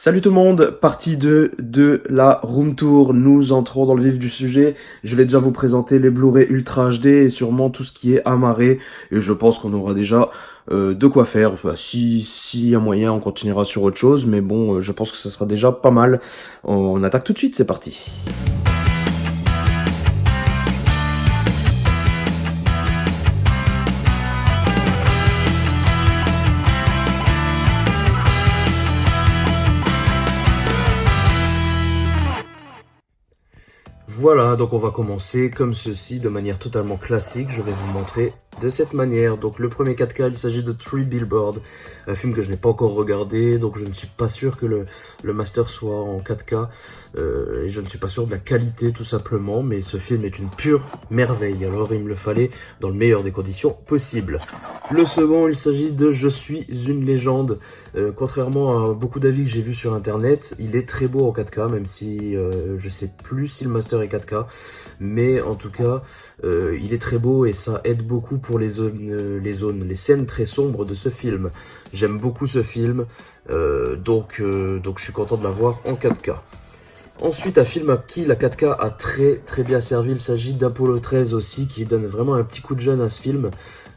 Salut tout le monde, partie 2 de la room tour, nous entrons dans le vif du sujet, je vais déjà vous présenter les Blu-ray Ultra HD et sûrement tout ce qui est amarré, et je pense qu'on aura déjà de quoi faire, enfin, si y a moyen on continuera sur autre chose, mais bon je pense que ça sera déjà pas mal, on attaque tout de suite, c'est parti. Voilà, donc on va commencer comme ceci, de manière totalement classique. Je vais vous montrer de cette manière. Donc le premier 4K, il s'agit de Three Billboards, un film que je n'ai pas encore regardé, donc je ne suis pas sûr que le master soit en 4K, et je ne suis pas sûr de la qualité tout simplement, mais ce film est une pure merveille, alors il me le fallait dans le meilleur des conditions possibles. Le second, il s'agit de Je suis une légende. Contrairement à beaucoup d'avis que j'ai vus sur internet, il est très beau en 4K, même si je sais plus si le master est 4K, mais en tout cas il est très beau et ça aide beaucoup pour les les scènes très sombres de ce film. J'aime beaucoup ce film, donc je suis content de l'avoir en 4K. Ensuite, un film à qui la 4K a très bien servi, il s'agit d'Apollo 13 aussi, qui donne vraiment un petit coup de jeune à ce film.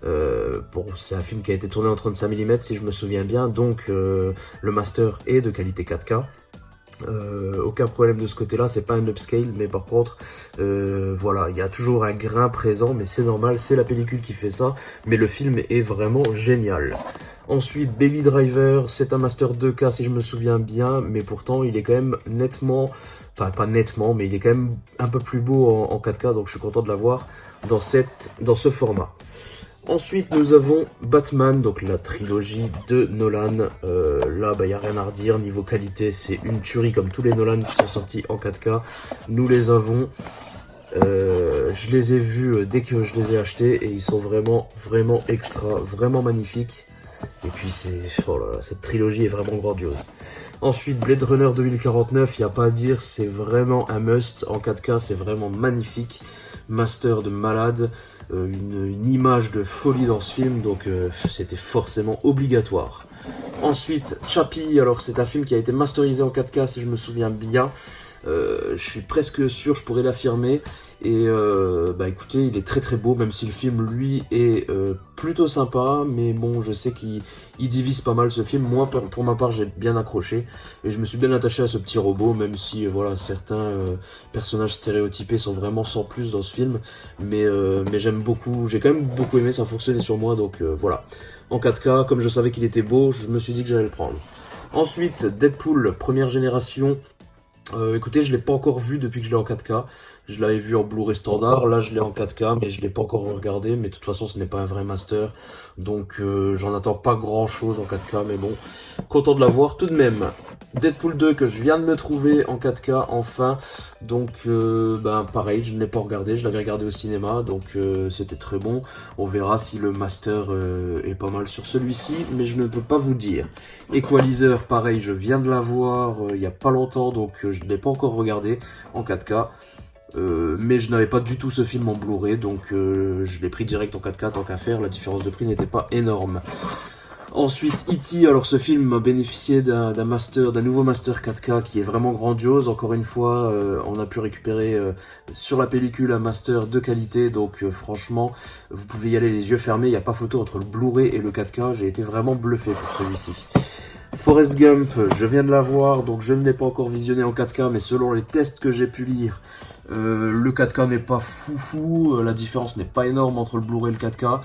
Bon, c'est un film qui a été tourné en 35 mm si je me souviens bien, donc le master est de qualité 4K. Aucun problème de ce côté-là, c'est pas un upscale, mais par contre, voilà, il y a toujours un grain présent, mais c'est normal, c'est la pellicule qui fait ça, mais le film est vraiment génial. Ensuite, Baby Driver, c'est un master 2K si je me souviens bien, mais pourtant il est quand même nettement, enfin pas nettement, mais il est quand même un peu plus beau en 4K, donc je suis content de l'avoir dans ce format. Ensuite, nous avons Batman, donc la trilogie de Nolan. Là, il n'y a rien à redire. Niveau qualité, c'est une tuerie comme tous les Nolan qui sont sortis en 4K. Nous les avons. Je les ai vus dès que je les ai achetés et ils sont vraiment extra, vraiment magnifiques. Et puis, oh là là, cette trilogie est vraiment grandiose. Ensuite, Blade Runner 2049, il n'y a pas à dire, c'est vraiment un must. En 4K, c'est vraiment magnifique. Master de malade, une image de folie dans ce film, donc c'était forcément obligatoire. Ensuite, Chappie, alors c'est un film qui a été masterisé en 4K si je me souviens bien. Je suis presque sûr, je pourrais l'affirmer. Et bah écoutez, il est très beau, même si le film lui est plutôt sympa, mais bon, je sais qu'il divise pas mal ce film. Moi, pour ma part, j'ai bien accroché et je me suis bien attaché à ce petit robot, même si voilà, certains personnages stéréotypés sont vraiment sans plus dans ce film, mais j'aime beaucoup, j'ai quand même beaucoup aimé, ça fonctionnait sur moi, donc voilà. En 4K, comme je savais qu'il était beau, je me suis dit que j'allais le prendre. Ensuite, Deadpool, première génération. Écoutez, je l'ai pas encore vu depuis que je l'ai en 4K. Je l'avais vu en Blu-ray standard, là je l'ai en 4K, mais je l'ai pas encore regardé. Mais de toute façon, ce n'est pas un vrai master, donc j'en attends pas grand-chose en 4K. Mais bon, content de l'avoir tout de même. Deadpool 2 que je viens de me trouver en 4K enfin, donc ben pareil, je ne l'ai pas regardé, je l'avais regardé au cinéma, donc c'était très bon. On verra si le master est pas mal sur celui-ci, mais je ne peux pas vous dire. Equalizer, pareil, je viens de l'avoir il y a pas longtemps, donc je ne l'ai pas encore regardé en 4K. Mais je n'avais pas du tout ce film en Blu-ray, donc je l'ai pris direct en 4K tant qu'à faire, la différence de prix n'était pas énorme. Ensuite, E.T., alors ce film a bénéficié d'un nouveau master 4K qui est vraiment grandiose. Encore une fois, on a pu récupérer sur la pellicule un master de qualité, donc franchement, vous pouvez y aller les yeux fermés, il n'y a pas photo entre le Blu-ray et le 4K, j'ai été vraiment bluffé pour celui-ci. Forrest Gump, je viens de l'avoir, donc je ne l'ai pas encore visionné en 4K, mais selon les tests que j'ai pu lire, le 4K n'est pas foufou, la différence n'est pas énorme entre le Blu-ray et le 4K,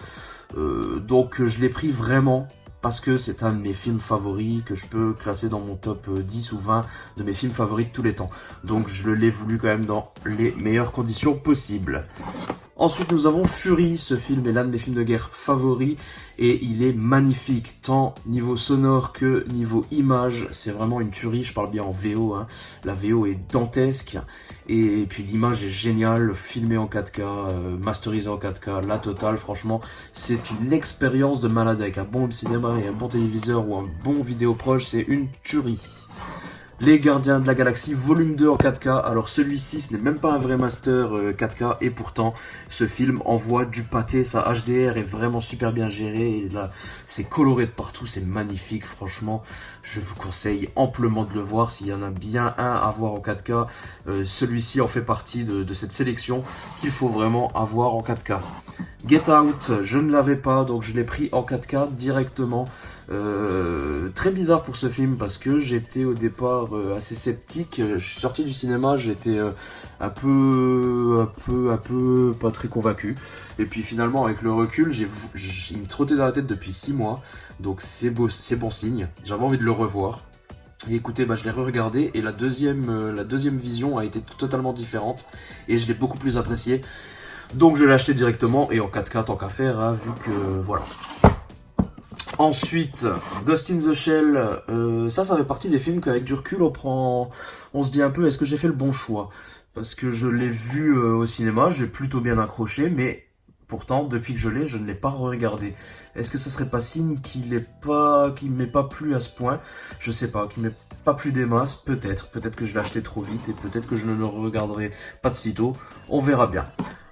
donc je l'ai pris vraiment parce que c'est un de mes films favoris que je peux classer dans mon top 10 ou 20 de mes films favoris de tous les temps. Donc je l'ai voulu quand même dans les meilleures conditions possibles. Ensuite, nous avons Fury. Ce film est l'un de mes films de guerre favoris et il est magnifique, tant niveau sonore que niveau image. C'est vraiment une tuerie, je parle bien en VO, hein. La VO est dantesque et puis l'image est géniale, filmée en 4K, masterisée en 4K, la totale. Franchement, c'est une expérience de malade avec un bon cinéma et un bon téléviseur ou un bon vidéo proche, c'est une tuerie. Les Gardiens de la Galaxie volume 2 en 4K. Alors celui-ci, ce n'est même pas un vrai master 4K et pourtant ce film envoie du pâté. Sa HDR est vraiment super bien gérée et là c'est coloré de partout, c'est magnifique. Franchement, je vous conseille amplement de le voir. S'il y en a bien un à voir en 4K, celui-ci en fait partie de cette sélection qu'il faut vraiment avoir en 4K. Get Out, je ne l'avais pas, donc je l'ai pris en 4K directement. Très bizarre pour ce film parce que j'étais au départ assez sceptique. Je suis sorti du cinéma, j'étais un peu pas très convaincu. Et puis finalement, avec le recul, il me trottait dans la tête depuis 6 mois, donc c'est beau, c'est bon signe. J'avais envie de le revoir. Et écoutez, je l'ai re-regardé et la deuxième vision a été totalement différente et je l'ai beaucoup plus apprécié. Donc je l'ai acheté directement et en 4K tant qu'à faire, hein, vu que voilà. Ensuite, Ghost in the Shell, ça fait partie des films qu'avec du recul on se dit un peu est-ce que j'ai fait le bon choix? Parce que je l'ai vu au cinéma, j'ai plutôt bien accroché, mais pourtant depuis que je ne l'ai pas re-regardé. Est-ce que ça serait pas signe qu'il m'ait pas plu à ce point? Je sais pas, qu'il m'ait pas plu des masses, peut-être que je l'ai acheté trop vite et peut-être que je ne le regarderai pas de sitôt, on verra bien.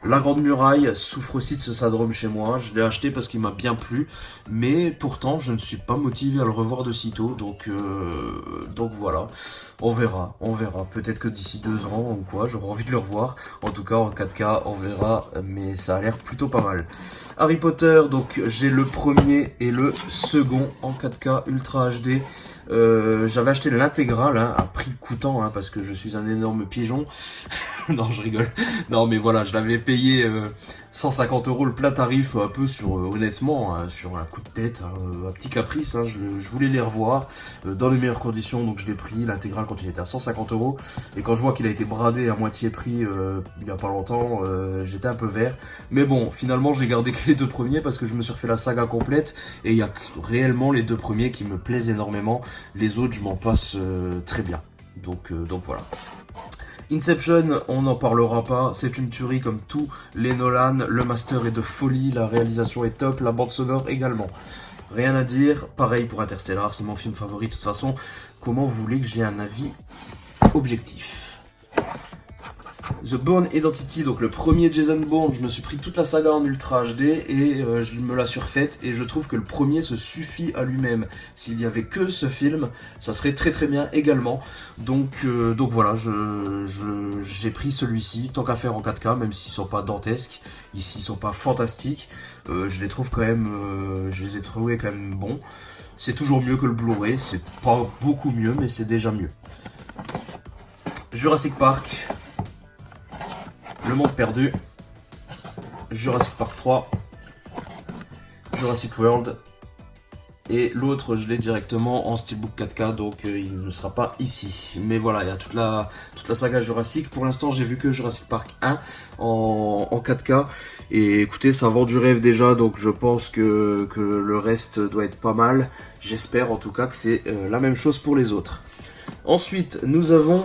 La Grande Muraille souffre aussi de ce syndrome chez moi. Je l'ai acheté parce qu'il m'a bien plu, mais pourtant je ne suis pas motivé à le revoir de sitôt. Donc voilà, on verra. Peut-être que d'ici 2 ans ou quoi, j'aurai envie de le revoir. En tout cas en 4K, on verra, mais ça a l'air plutôt pas mal. Harry Potter, donc j'ai le premier et le second en 4K Ultra HD. J'avais acheté l'intégrale à prix coûtant parce que je suis un énorme pigeon. Non, je rigole. Non, mais voilà, je l'avais payé 150 € le plat tarif, un peu honnêtement, sur un coup de tête, un petit caprice. Je voulais les revoir dans les meilleures conditions, donc je l'ai pris l'intégrale quand il était à 150 €. Et quand je vois qu'il a été bradé à moitié prix il y a pas longtemps, j'étais un peu vert. Mais bon, finalement, j'ai gardé que les 2 premiers parce que je me suis refait la saga complète et il y a réellement les 2 premiers qui me plaisent énormément. Les autres, je m'en passe très bien. Donc voilà. Inception, on n'en parlera pas, c'est une tuerie comme tous les Nolan, le master est de folie, la réalisation est top, la bande sonore également. Rien à dire, pareil pour Interstellar, c'est mon film favori de toute façon. Comment vous voulez que j'ai un avis objectif? The Bourne Identity, donc le premier Jason Bourne, je me suis pris toute la saga en Ultra HD et je me la suis refaite et je trouve que le premier se suffit à lui-même. S'il y avait que ce film, ça serait très très bien également. Donc voilà, j'ai pris celui-ci, tant qu'à faire en 4K, même s'ils sont pas dantesques, ici ils sont pas fantastiques, je les trouve quand même, je les ai trouvés quand même bons. C'est toujours mieux que le Blu-ray, c'est pas beaucoup mieux, mais c'est déjà mieux. Jurassic Park. Le Monde Perdu, Jurassic Park 3, Jurassic World, et l'autre je l'ai directement en Steelbook 4K, donc il ne sera pas ici. Mais voilà, il y a toute la saga Jurassic. Pour l'instant j'ai vu que Jurassic Park 1 en 4K, et écoutez, ça vend du rêve déjà, donc je pense que le reste doit être pas mal. J'espère en tout cas que c'est la même chose pour les autres. Ensuite nous avons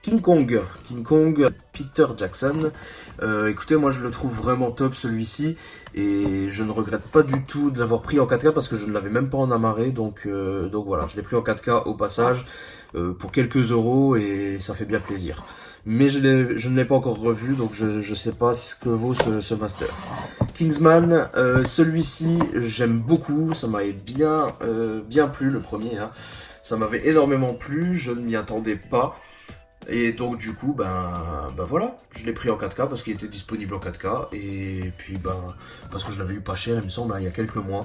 King Kong, Peter Jackson. Écoutez, moi je le trouve vraiment top celui-ci et je ne regrette pas du tout de l'avoir pris en 4K parce que je ne l'avais même pas en amarré, donc voilà, je l'ai pris en 4K au passage pour quelques euros et ça fait bien plaisir. Mais je ne l'ai pas encore revu, donc je sais pas ce que vaut ce master. Kingsman, celui-ci j'aime beaucoup, ça m'avait bien plu le premier, ça m'avait énormément plu, je ne m'y attendais pas. Et donc du coup, voilà, je l'ai pris en 4K parce qu'il était disponible en 4K et puis parce que je l'avais eu pas cher, il me semble, il y a quelques mois.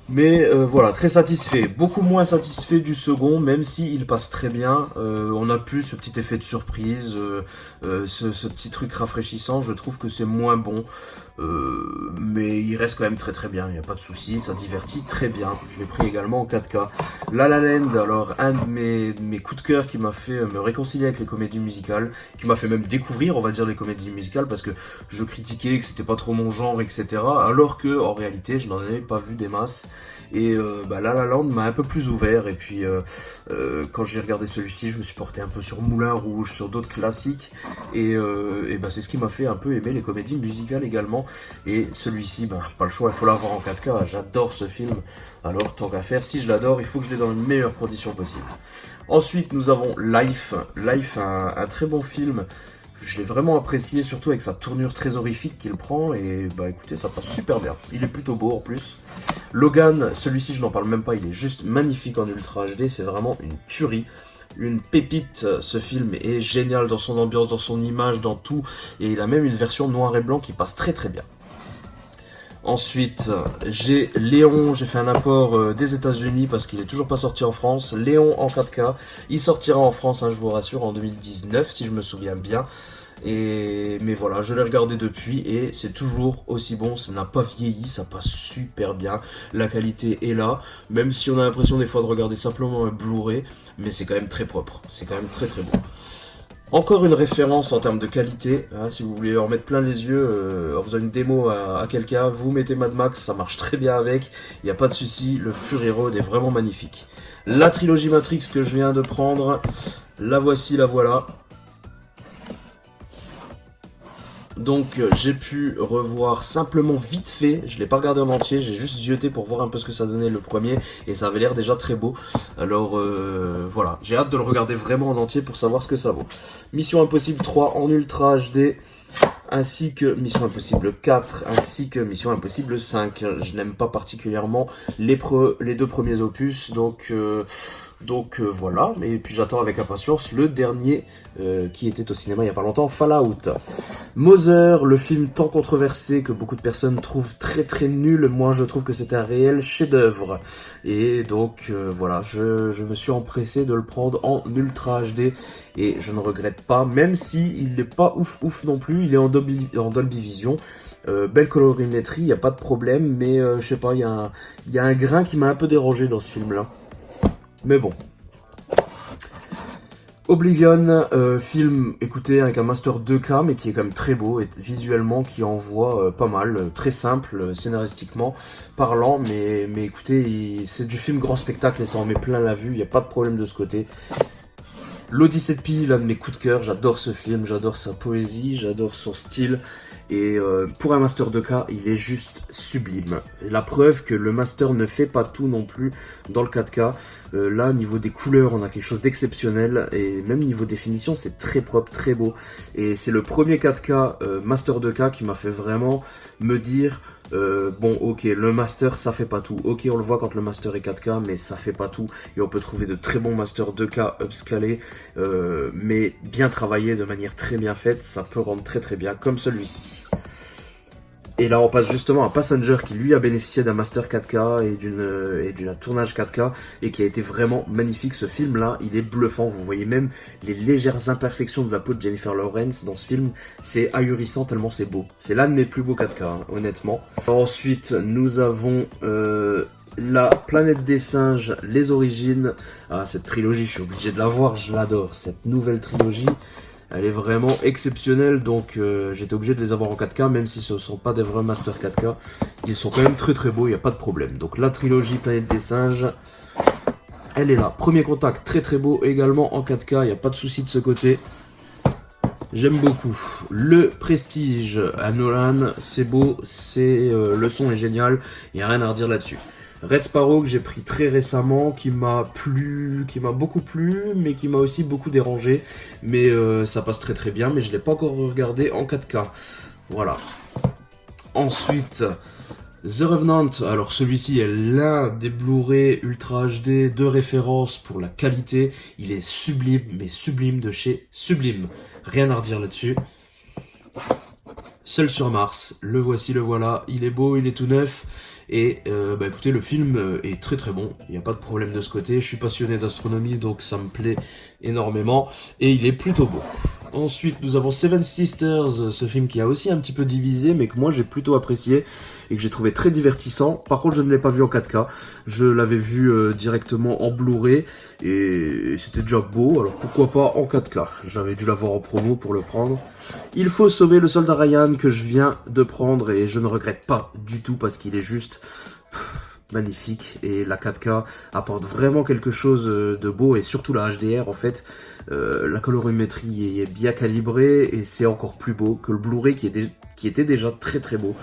Mais voilà, très satisfait, beaucoup moins satisfait du second, même s'il passe très bien. On a plus ce petit effet de surprise, ce petit truc rafraîchissant, je trouve que c'est moins bon. Mais il reste quand même très très bien, il n'y a pas de souci, ça divertit très bien. Je l'ai pris également en 4K. La La Land, alors un de mes coups de cœur qui m'a fait me réconcilier avec les comédies musicales, qui m'a fait même découvrir, on va dire, les comédies musicales, parce que je critiquais que c'était pas trop mon genre, etc. Alors que en réalité, je n'en avais pas vu des masses. Et La La Land m'a un peu plus ouvert. Et puis quand j'ai regardé celui-ci, je me suis porté un peu sur Moulin Rouge, sur d'autres classiques. Et c'est ce qui m'a fait un peu aimer les comédies musicales également. Et celui-ci, pas le choix, il faut l'avoir en 4K. J'adore ce film. Alors, tant qu'à faire, si je l'adore, il faut que je l'ai dans les meilleures conditions possibles. Ensuite, nous avons Life. Life, un très bon film. Je l'ai vraiment apprécié, surtout avec sa tournure très horrifique qu'il prend. Et écoutez, ça passe super bien. Il est plutôt beau en plus. Logan, celui-ci, je n'en parle même pas. Il est juste magnifique en Ultra HD. C'est vraiment une tuerie. Une pépite, ce film est génial dans son ambiance, dans son image, dans tout. Et il a même une version noir et blanc qui passe très très bien. Ensuite, j'ai Léon, j'ai fait un apport des États-Unis parce qu'il est toujours pas sorti en France. Léon en 4K, il sortira en France, je vous rassure, en 2019 si je me souviens bien. Mais voilà, je l'ai regardé depuis et c'est toujours aussi bon, ça n'a pas vieilli, ça passe super bien. La qualité est là, même si on a l'impression des fois de regarder simplement un Blu-ray, mais c'est quand même très propre, c'est quand même très très bon. Encore une référence en termes de qualité, si vous voulez en mettre plein les yeux, en faisant une démo à quelqu'un, vous mettez Mad Max, ça marche très bien avec, il n'y a pas de souci, le Fury Road est vraiment magnifique. La trilogie Matrix que je viens de prendre, la voici, la voilà. Donc j'ai pu revoir simplement vite fait, je l'ai pas regardé en entier, j'ai juste zioté pour voir un peu ce que ça donnait le premier et ça avait l'air déjà très beau. Alors voilà, j'ai hâte de le regarder vraiment en entier pour savoir ce que ça vaut. Mission Impossible 3 en Ultra HD, ainsi que Mission Impossible 4, ainsi que Mission Impossible 5. Je n'aime pas particulièrement les deux premiers opus, donc voilà, et puis j'attends avec impatience le dernier qui était au cinéma il n'y a pas longtemps, Fallout. Mother, le film tant controversé que beaucoup de personnes trouvent très très nul, moi je trouve que c'est un réel chef-d'œuvre. Et donc voilà, je me suis empressé de le prendre en Ultra HD et je ne regrette pas, même si il n'est pas ouf non plus, il est en Dolby Vision. Belle colorimétrie, il n'y a pas de problème, mais je sais pas, il y a un grain qui m'a un peu dérangé dans ce film là. Mais bon. Oblivion, film, écoutez, avec un master 2K, mais qui est quand même très beau, et visuellement, qui envoie pas mal, très simple, scénaristiquement parlant, mais écoutez, c'est du film grand spectacle, et ça en met plein la vue, il n'y a pas de problème de ce côté. L'Odyssée de Pi, l'un de mes coups de cœur, j'adore ce film, j'adore sa poésie, j'adore son style, et pour un Master 2K, il est juste sublime. Et la preuve que le Master ne fait pas tout non plus dans le 4K. Là, niveau des couleurs, on a quelque chose d'exceptionnel, et même niveau définition, c'est très propre, très beau. Et c'est le premier 4K Master 2K qui m'a fait vraiment me dire... bon ok, le master ça fait pas tout, ok on le voit quand le master est 4K mais ça fait pas tout et on peut trouver de très bons masters 2K upscalés mais bien travaillés de manière très bien faite, ça peut rendre très très bien comme celui-ci. Et là on passe justement à Passenger qui lui a bénéficié d'un master 4K et d'un tournage 4K et qui a été vraiment magnifique. Ce film là il est bluffant, vous voyez même les légères imperfections de la peau de Jennifer Lawrence dans ce film, c'est ahurissant tellement c'est beau. C'est l'un de mes plus beaux 4K honnêtement. Ensuite nous avons La Planète des Singes, Les Origines. Cette trilogie je suis obligé de la voir, je l'adore, cette nouvelle trilogie. Elle est vraiment exceptionnelle, donc j'étais obligé de les avoir en 4K, même si ce ne sont pas des vrais Master 4K. Ils sont quand même très très beaux, il n'y a pas de problème. Donc la trilogie Planète des Singes, elle est là. Premier Contact, très très beau également en 4K, il n'y a pas de souci de ce côté. J'aime beaucoup. Le Prestige à Nolan, c'est beau, le son est génial, il n'y a rien à redire là-dessus. Red Sparrow que j'ai pris très récemment, qui m'a beaucoup plu, mais qui m'a aussi beaucoup dérangé. Mais ça passe très très bien, mais je l'ai pas encore regardé en 4K. Voilà. Ensuite, The Revenant. Alors celui-ci est l'un des Blu-ray Ultra HD de référence pour la qualité. Il est sublime, mais sublime de chez Sublime. Rien à redire là-dessus. Seul sur Mars, le voici, le voilà. Il est beau, il est tout neuf. Et écoutez, le film est très très bon, il n'y a pas de problème de ce côté, je suis passionné d'astronomie donc ça me plaît énormément, et il est plutôt beau. Ensuite nous avons Seven Sisters, ce film qui a aussi un petit peu divisé, mais que moi j'ai plutôt apprécié, et que j'ai trouvé très divertissant. Par contre je ne l'ai pas vu en 4K, je l'avais vu directement en Blu-ray, et c'était déjà beau, alors pourquoi pas en 4K. J'avais dû l'avoir en promo pour le prendre. Il faut sauver le soldat Ryan que je viens de prendre, et je ne regrette pas du tout, parce qu'il est juste magnifique, et la 4K apporte vraiment quelque chose de beau, et surtout la HDR en fait, la colorimétrie est bien calibrée et c'est encore plus beau que le Blu-ray qui qui était déjà très très beau.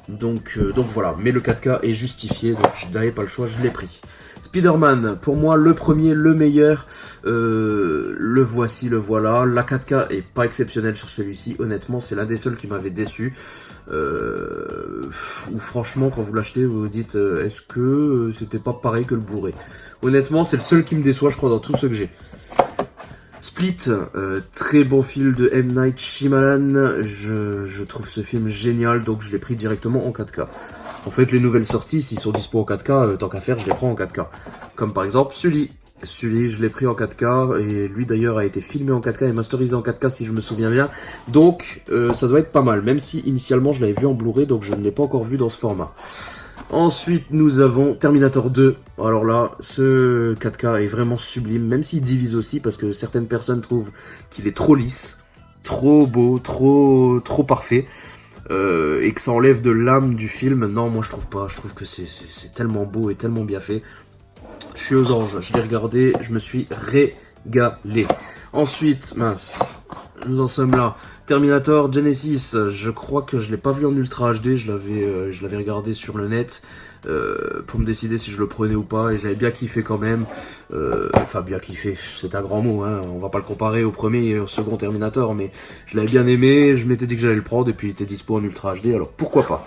Donc voilà, mais le 4K est justifié, donc je n'avais pas le choix, je l'ai pris. Spider-Man, pour moi le premier, le meilleur, le voici, le voilà. La 4K est pas exceptionnelle sur celui-ci, honnêtement c'est l'un des seuls qui m'avait déçu. Ou franchement quand vous l'achetez vous vous dites est-ce que c'était pas pareil que le Blu-ray. Honnêtement c'est le seul qui me déçoit je crois dans tous ceux que j'ai. Split, très bon film de M. Night Shyamalan, je trouve ce film génial, donc je l'ai pris directement en 4K. En fait, les nouvelles sorties, s'ils sont dispo en 4K, tant qu'à faire, je les prends en 4K. Comme par exemple Sully. Sully, je l'ai pris en 4K, et lui d'ailleurs a été filmé en 4K et masterisé en 4K si je me souviens bien. Donc, ça doit être pas mal, même si initialement je l'avais vu en Blu-ray, donc je ne l'ai pas encore vu dans ce format. Ensuite, nous avons Terminator 2. Alors là, ce 4K est vraiment sublime, même s'il divise aussi, parce que certaines personnes trouvent qu'il est trop lisse, trop beau, trop parfait, et que ça enlève de l'âme du film. Non, moi je trouve pas, je trouve que c'est tellement beau et tellement bien fait. Je suis aux anges, je l'ai regardé, je me suis régalé. Ensuite, mince, nous en sommes là. Terminator Genesis, je crois que je l'ai pas vu en Ultra HD, je l'avais regardé sur le net pour me décider si je le prenais ou pas, et j'avais bien kiffé quand même. Enfin bien kiffé, c'est un grand mot, hein. On va pas le comparer au premier et au second Terminator, mais je l'avais bien aimé, je m'étais dit que j'allais le prendre et puis il était dispo en Ultra HD, alors pourquoi pas.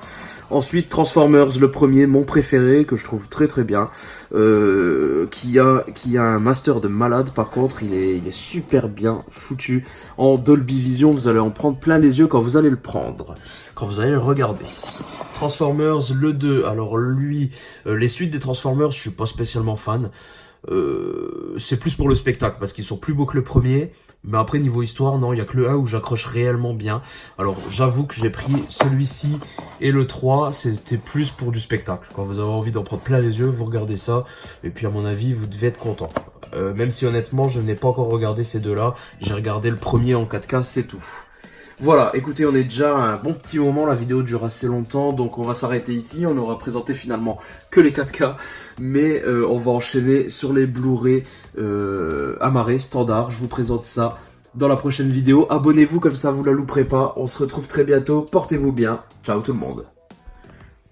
Ensuite, Transformers, le premier, mon préféré, que je trouve très très bien, qui a un master de malade, par contre, il est super bien foutu. En Dolby Vision, vous allez en prendre plein les yeux quand vous allez le prendre, quand vous allez le regarder. Transformers, le 2, alors lui, les suites des Transformers, je suis pas spécialement fan. C'est plus pour le spectacle, parce qu'ils sont plus beaux que le premier. Mais après niveau histoire, non, il y a que le 1 où j'accroche réellement bien. Alors j'avoue que j'ai pris celui-ci et le 3, c'était plus pour du spectacle. Quand vous avez envie d'en prendre plein les yeux, vous regardez ça. Et puis à mon avis, vous devez être content. Même si honnêtement, je n'ai pas encore regardé ces deux-là. J'ai regardé le premier en 4K, c'est tout. Voilà, écoutez, on est déjà à un bon petit moment, la vidéo dure assez longtemps, donc on va s'arrêter ici, on aura présenté finalement que les 4K, mais on va enchaîner sur les Blu-ray amarrés, standard, je vous présente ça dans la prochaine vidéo. Abonnez-vous, comme ça vous la louperez pas, on se retrouve très bientôt, portez-vous bien, ciao tout le monde.